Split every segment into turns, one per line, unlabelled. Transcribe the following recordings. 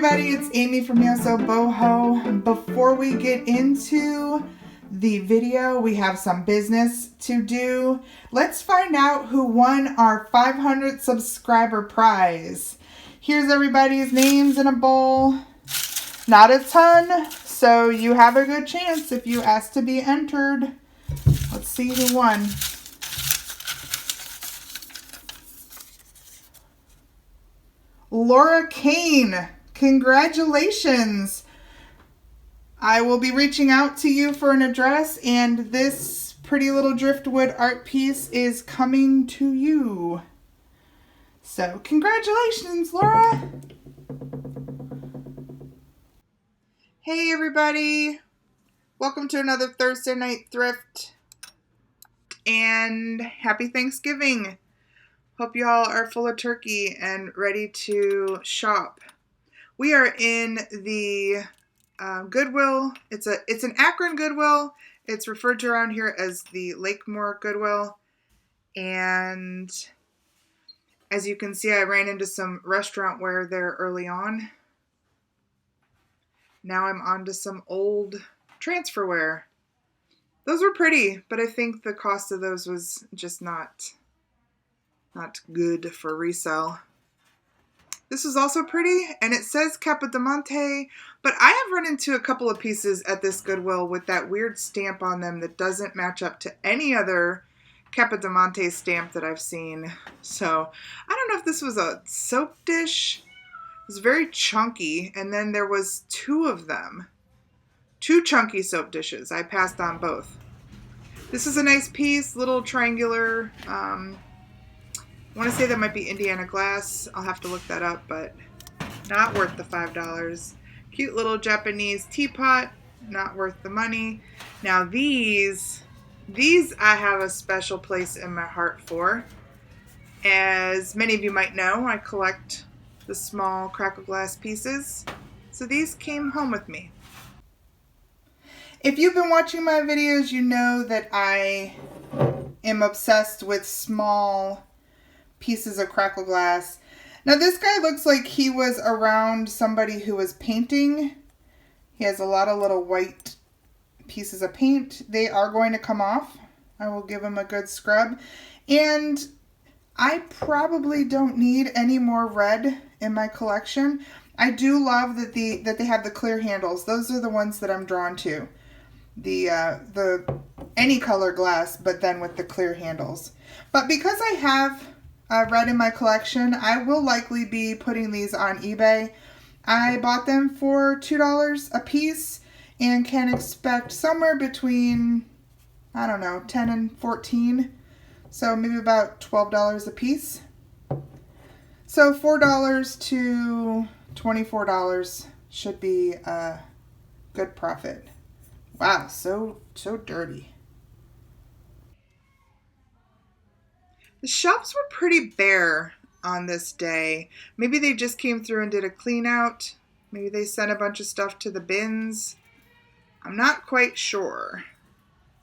everybody, it's Amy from Painesville OH. Before we get into the video, we have some business to do. Let's find out who won our 500 subscriber prize. Here's everybody's names in a bowl. Not a ton, so you have a good chance if you ask to be entered. Let's see who won. Laura Kane, congratulations. I will be reaching out to you for an address, and this pretty little driftwood art piece is coming to you. So congratulations, Laura. Hey everybody, welcome to another Thursday Night Thrift, and happy Thanksgiving. Hope y'all are full of turkey and ready to shop. We are in the Goodwill. It's an Akron Goodwill. It's referred to around here as the Lakemore Goodwill. And as you can see, I ran into some restaurant wear there early on. Now I'm on to some old transfer wear. Those were pretty, but I think the cost of those was just not good for resell. This is also pretty, and it says Capodimonte, but I have run into a couple of pieces at this Goodwill with that weird stamp on them that doesn't match up to any other Capodimonte stamp that I've seen. So I don't know if this was a soap dish. It was very chunky, and then there was two of them. Two chunky soap dishes. I passed on both. This is a nice piece, little triangular. I want to say that might be Indiana glass. I'll have to look that up, but not worth the $5. Cute little Japanese teapot, not worth the money. Now these I have a special place in my heart for. As many of you might know, I collect the small Crackle Glass pieces. So these came home with me. If you've been watching my videos, you know that I am obsessed with small pieces of Crackle Glass. Now this guy looks like he was around somebody who was painting. He has a lot of little white pieces of paint. They are going to come off. I will give him a good scrub. And I probably don't need any more red in my collection. I do love that they have the clear handles. Those are the ones that I'm drawn to. The any color glass, but then with the clear handles. But because I have red in my collection, I will likely be putting these on eBay. I bought them for $2 a piece and can expect somewhere between, I don't know, 10 and 14. So maybe about $12 a piece. So $4 to $24 should be a good profit. Wow, so dirty. The shelves were pretty bare on this day. Maybe they just came through and did a clean out. Maybe they sent a bunch of stuff to the bins. I'm not quite sure.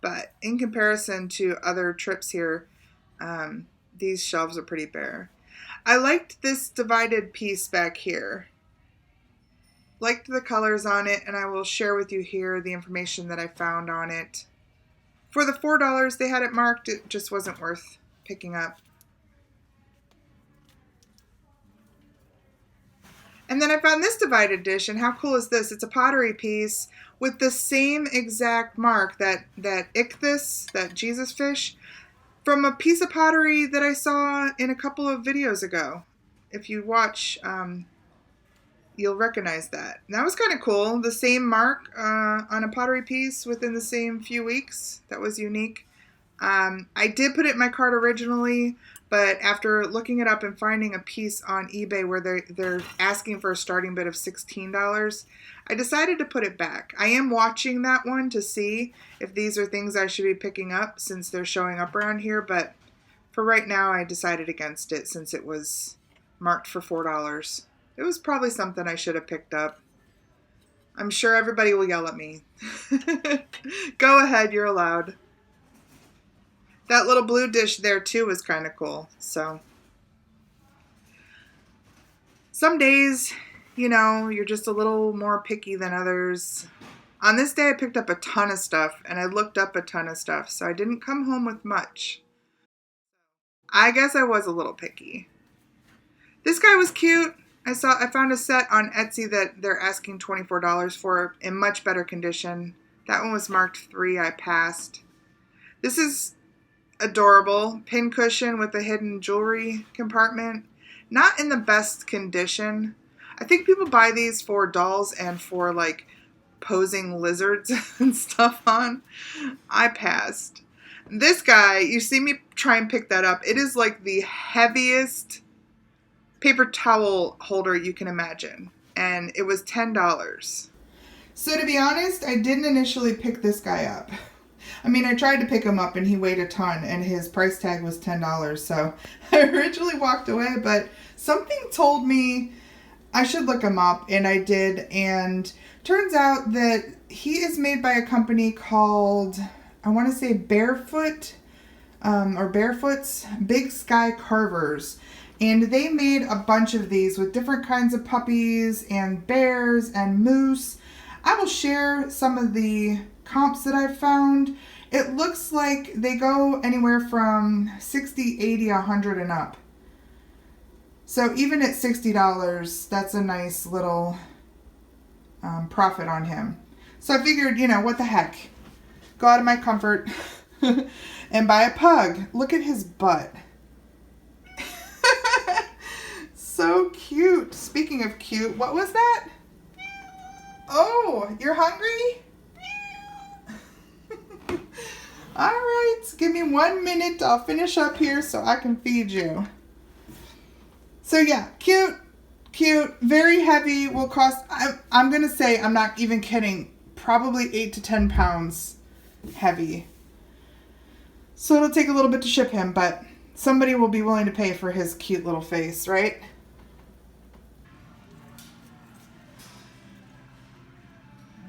But in comparison to other trips here, these shelves are pretty bare. I liked this divided piece back here. Liked the colors on it, and I will share with you here the information that I found on it. For the $4 they had it marked, it just wasn't worth picking up. And then I found this divided dish, and how cool is this? It's a pottery piece with the same exact mark, that ichthus, that Jesus fish, from a piece of pottery that I saw in a couple of videos ago. If you watch, you'll recognize that. And that was kind of cool. The same mark on a pottery piece within the same few weeks. That was unique. I did put it in my cart originally, but after looking it up and finding a piece on eBay where they're asking for a starting bid of $16, I decided to put it back. I am watching that one to see if these are things I should be picking up since they're showing up around here, but for right now I decided against it since it was marked for $4. It was probably something I should have picked up. I'm sure everybody will yell at me. Go ahead, you're allowed. That little blue dish there too was kind of cool. So some days you're just a little more picky than others. On this day, I picked up a ton of stuff, and I looked up a ton of stuff, so I didn't come home with much. I guess I was a little picky. This guy was cute. I found a set on Etsy that they're asking $24 for in much better condition. That one was marked 3. I passed. This is adorable. Pin cushion with a hidden jewelry compartment. Not in the best condition. I think people buy these for dolls and for like posing lizards and stuff on. I passed. This guy, you see me try and pick that up. It is like the heaviest paper towel holder you can imagine. And it was $10. So to be honest, I didn't initially pick this guy up. I mean, I tried to pick him up and he weighed a ton and his price tag was $10. So I originally walked away, but something told me I should look him up, and I did. And turns out that he is made by a company called, I want to say Barefoot's Big Sky Carvers. And they made a bunch of these with different kinds of puppies and bears and moose. I will share some of the comps that I've found. It looks like they go anywhere from 60, 80, 100 and up. So even at $60, that's a nice little profit on him. So I figured, what the heck? Go out of my comfort and buy a pug. Look at his butt. So cute. Speaking of cute, what was that? Oh, you're hungry? All right, give me 1 minute. I'll finish up here so I can feed you. So yeah, cute, very heavy, will cost, I'm going to say, I'm not even kidding, probably 8 to 10 pounds heavy. So it'll take a little bit to ship him, but somebody will be willing to pay for his cute little face, right?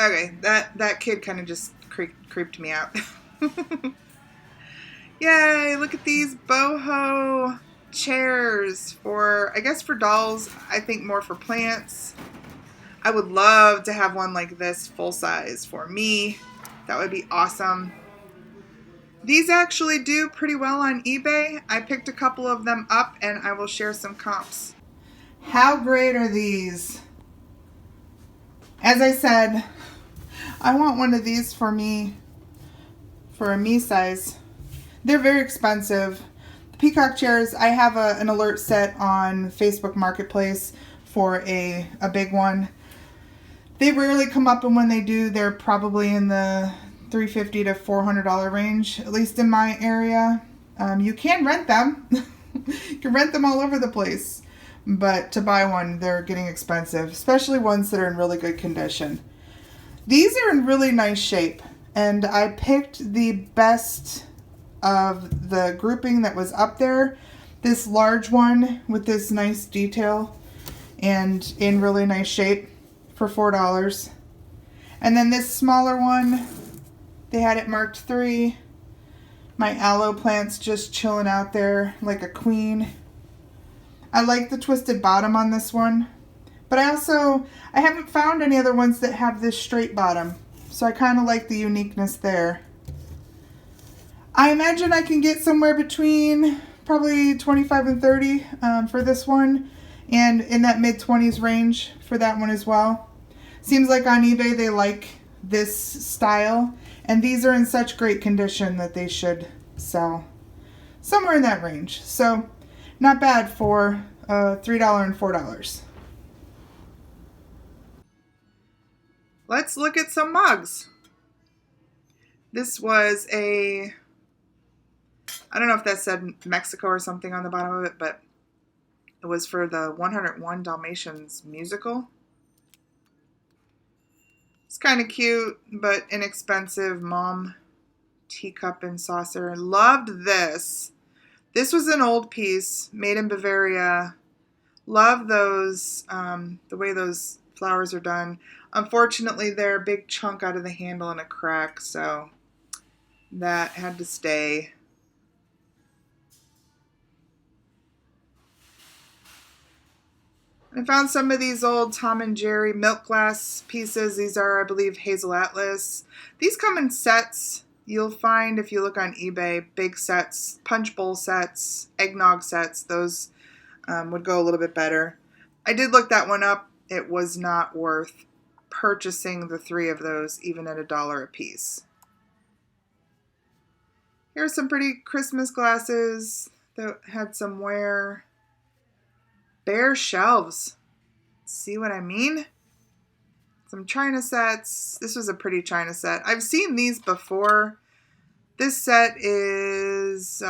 Okay, that kid kind of just creeped me out. Yay, look at these boho chairs for dolls. I think more for plants. I would love to have one like this full size for me. That would be awesome. These actually do pretty well on eBay. I picked a couple of them up and I will share some comps. How great are these? As I said, I want one of these for me, for a me size. They're very expensive. The peacock chairs, I have an alert set on Facebook Marketplace for a big one. They rarely come up, and when they do, they're probably in the $350 to $400 range, at least in my area. You can rent them. You can rent them all over the place. But to buy one, they're getting expensive, especially ones that are in really good condition. These are in really nice shape, and I picked the best of the grouping that was up there. This large one with this nice detail and in really nice shape for $4. And then this smaller one, they had it marked 3. My aloe plant's just chilling out there like a queen. I like the twisted bottom on this one, but I haven't found any other ones that have this straight bottom, so I kind of like the uniqueness there. I imagine I can get somewhere between probably 25 and 30 for this one, and in that mid-20s range for that one as well. Seems like on eBay they like this style, and these are in such great condition that they should sell somewhere in that range. So not bad for $3 and $4. Let's look at some mugs. This was I don't know if that said Mexico or something on the bottom of it, but it was for the 101 Dalmatians musical. It's kind of cute, but inexpensive. Mom teacup and saucer. Loved this. This was an old piece made in Bavaria. Love those, the way those flowers are done. Unfortunately, they're a big chunk out of the handle and a crack, so that had to stay. I found some of these old Tom and Jerry milk glass pieces. These are, I believe, Hazel Atlas. These come in sets. You'll find, if you look on eBay, big sets, punch bowl sets, eggnog sets. Those would go a little bit better. I did look that one up. It was not worth purchasing the 3 of those, even at $1 a piece. Here's some pretty Christmas glasses that had some wear. Bare shelves. See what I mean? Some china sets. This was a pretty china set. I've seen these before. This set is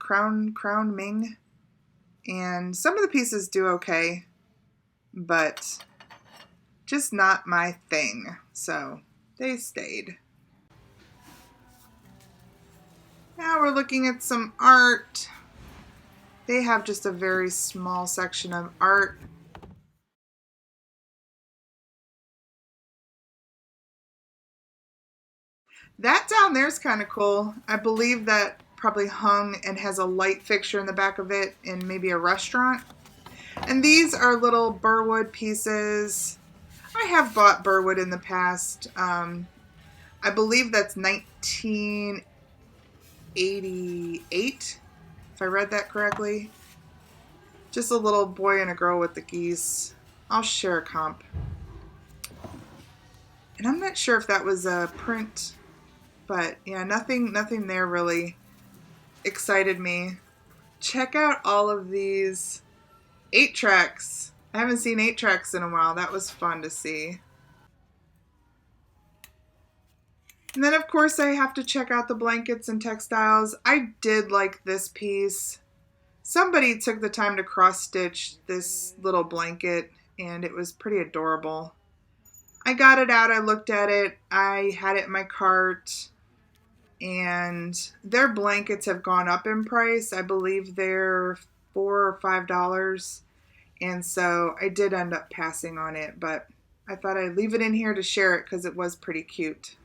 Crown Ming. And some of the pieces do okay, but just not my thing. So they stayed. Now we're looking at some art. They have just a very small section of art. That down there is kind of cool. I believe that probably hung and has a light fixture in the back of it in maybe a restaurant. And these are little burwood pieces. I have bought burwood in the past. I believe that's 1988, if I read that correctly. Just a little boy and a girl with the geese. I'll share a comp. And I'm not sure if that was a print, but yeah, nothing there really excited me. Check out all of these 8-tracks. I haven't seen 8-tracks in a while. That was fun to see. And then of course I have to check out the blankets and textiles. I did like this piece. Somebody took the time to cross stitch this little blanket and it was pretty adorable. I got it out, I looked at it, I had it in my cart, and their blankets have gone up in price. I believe they're $4 or $5, and so I did end up passing on it, but I thought I'd leave it in here to share it because it was pretty cute.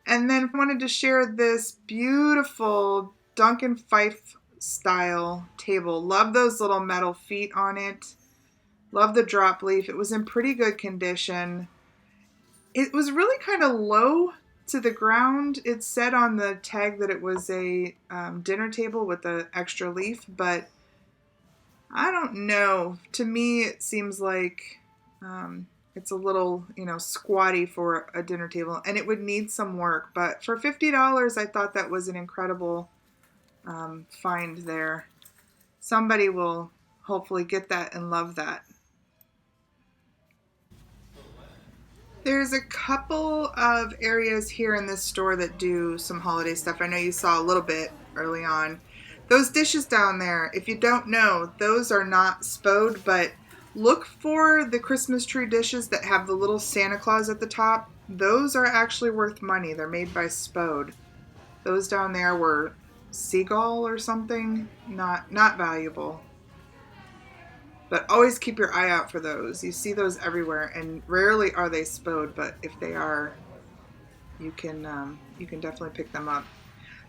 And then I wanted to share this beautiful Duncan Fife style table. Love those little metal feet on it. Love the drop leaf. It was in pretty good condition. It was really kind of low to the ground. It said on the tag that it was a dinner table with an extra leaf, but I don't know. To me, it seems like it's a little, squatty for a dinner table, and it would need some work. But for $50, I thought that was an incredible find there. Somebody will hopefully get that and love that. There's a couple of areas here in this store that do some holiday stuff. I know you saw a little bit early on. Those dishes down there, if you don't know, those are not Spode, but look for the Christmas tree dishes that have the little Santa Claus at the top. Those are actually worth money. They're made by Spode. Those down there were Seagull or something. Not valuable. But always keep your eye out for those. You see those everywhere, and rarely are they Spode, but if they are, you can definitely pick them up.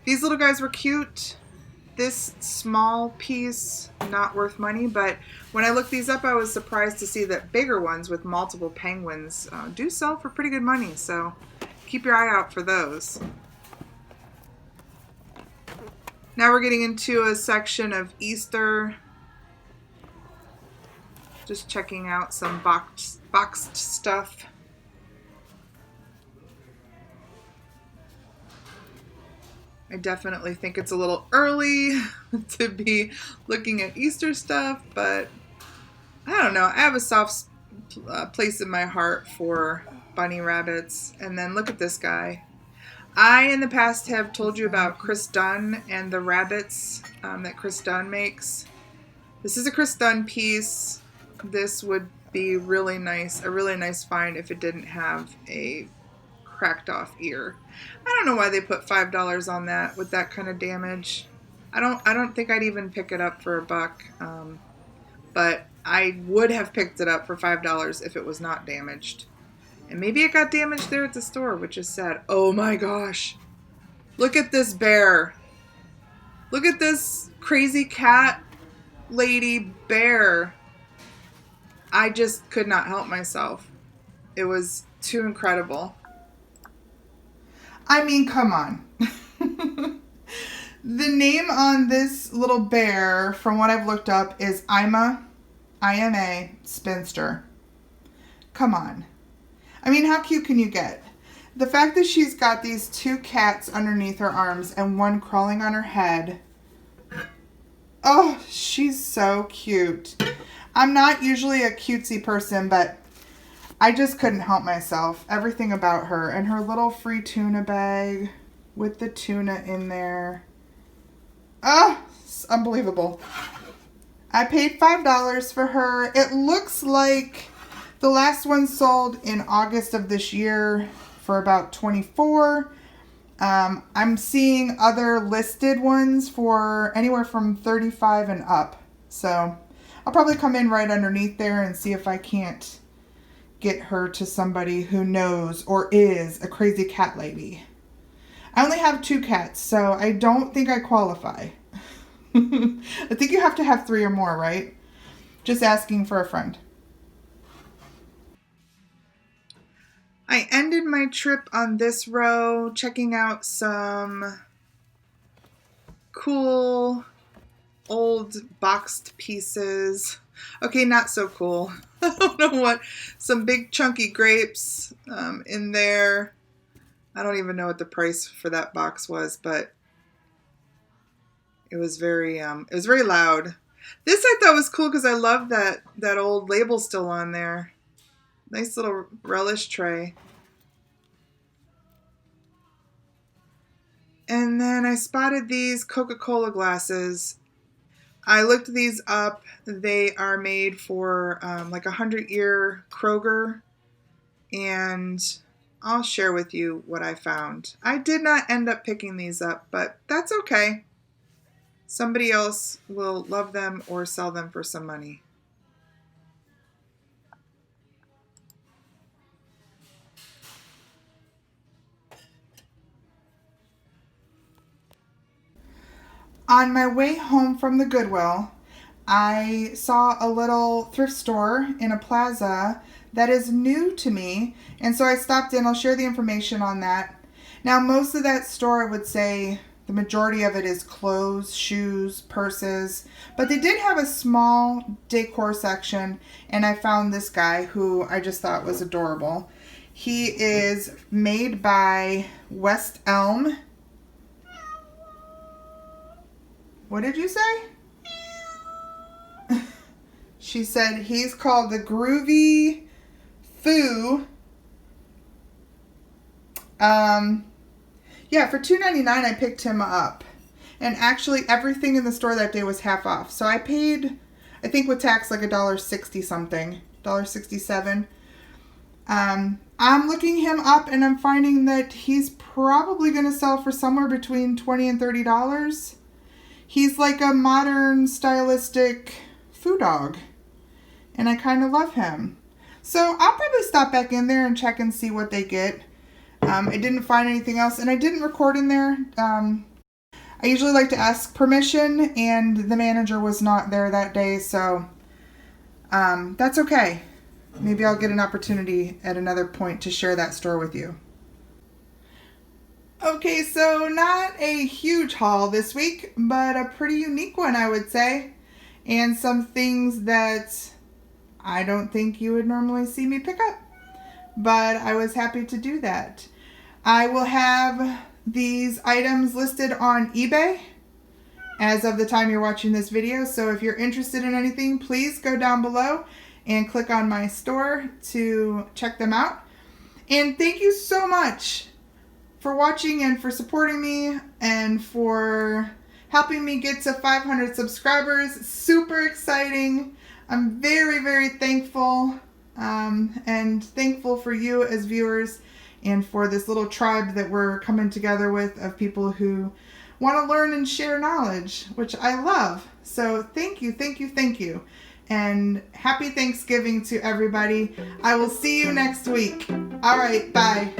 These little guys were cute. This small piece, not worth money, but when I looked these up, I was surprised to see that bigger ones with multiple penguins do sell for pretty good money, so keep your eye out for those. Now we're getting into a section of Easter. Just checking out some boxed stuff. I definitely think it's a little early to be looking at Easter stuff, but I don't know. I have a soft place in my heart for bunny rabbits. And then look at this guy. I, in the past, have told you about Chris Dunn and the rabbits that Chris Dunn makes. This is a Chris Dunn piece. This would be really nice, a really nice find if it didn't have a cracked off ear. I don't know why they put $5 on that with that kind of damage. I don't think I'd even pick it up for $1, but I would have picked it up for $5 if it was not damaged. And maybe it got damaged there at the store, which is sad. Oh my gosh. Look at this bear. Look at this crazy cat lady bear. I just could not help myself. It was too incredible. I mean, come on. The name on this little bear, from what I've looked up, is Ima, I-M-A, Spinster. Come on. I mean, how cute can you get? The fact that she's got these 2 cats underneath her arms and one crawling on her head. Oh, she's so cute. I'm not usually a cutesy person, but I just couldn't help myself. Everything about her and her little free tuna bag with the tuna in there. Oh, it's unbelievable. I paid $5 for her. It looks like the last one sold in August of this year for about $24. I'm seeing other listed ones for anywhere from $35 and up. So I'll probably come in right underneath there and see if I can't get her to somebody who knows or is a crazy cat lady. I only have 2 cats, so I don't think I qualify. I think you have to have 3 or more, right? Just asking for a friend. I ended my trip on this row checking out some cool old boxed pieces. Okay, not so cool. I don't know what. Some big chunky grapes in there. I don't even know what the price for that box was, but it was very loud. This I thought was cool because I love that old label still on there. Nice little relish tray. And then I spotted these Coca-Cola glasses. I looked these up. They are made for like a 100-year Kroger. And I'll share with you what I found. I did not end up picking these up, but that's okay. Somebody else will love them or sell them for some money. On my way home from the Goodwill, I saw a little thrift store in a plaza that is new to me, and so I stopped in. I'll share the information on that. Now, most of that store, I would say the majority of it is clothes, shoes, purses, but they did have a small decor section, and I found this guy who I just thought was adorable. He is made by West Elm. What did you say? She said he's called the Groovy Foo. Yeah, for $2.99 I picked him up. And actually everything in the store that day was half off. So I paid, I think with tax, like $1.60 something. $1.67. I'm looking him up and I'm finding that he's probably going to sell for somewhere between $20 and $30. He's like a modern stylistic foo dog. And I kind of love him. So I'll probably stop back in there and check and see what they get. I didn't find anything else, and I didn't record in there. I usually like to ask permission, and the manager was not there that day, so that's okay. Maybe I'll get an opportunity at another point to share that store with you. Okay, so not a huge haul this week, but a pretty unique one, I would say. And some things that I don't think you would normally see me pick up. But I was happy to do that. I will have these items listed on eBay as of the time you're watching this video. So if you're interested in anything, please go down below and click on my store to check them out. And thank you so much for watching and for supporting me and for helping me get to 500 subscribers. Super exciting. I'm very, very thankful. And thankful for you as viewers and for this little tribe that we're coming together with of people who want to learn and share knowledge, which I love. So thank you, thank you, thank you. And happy Thanksgiving to everybody. I will see you next week. All right, bye.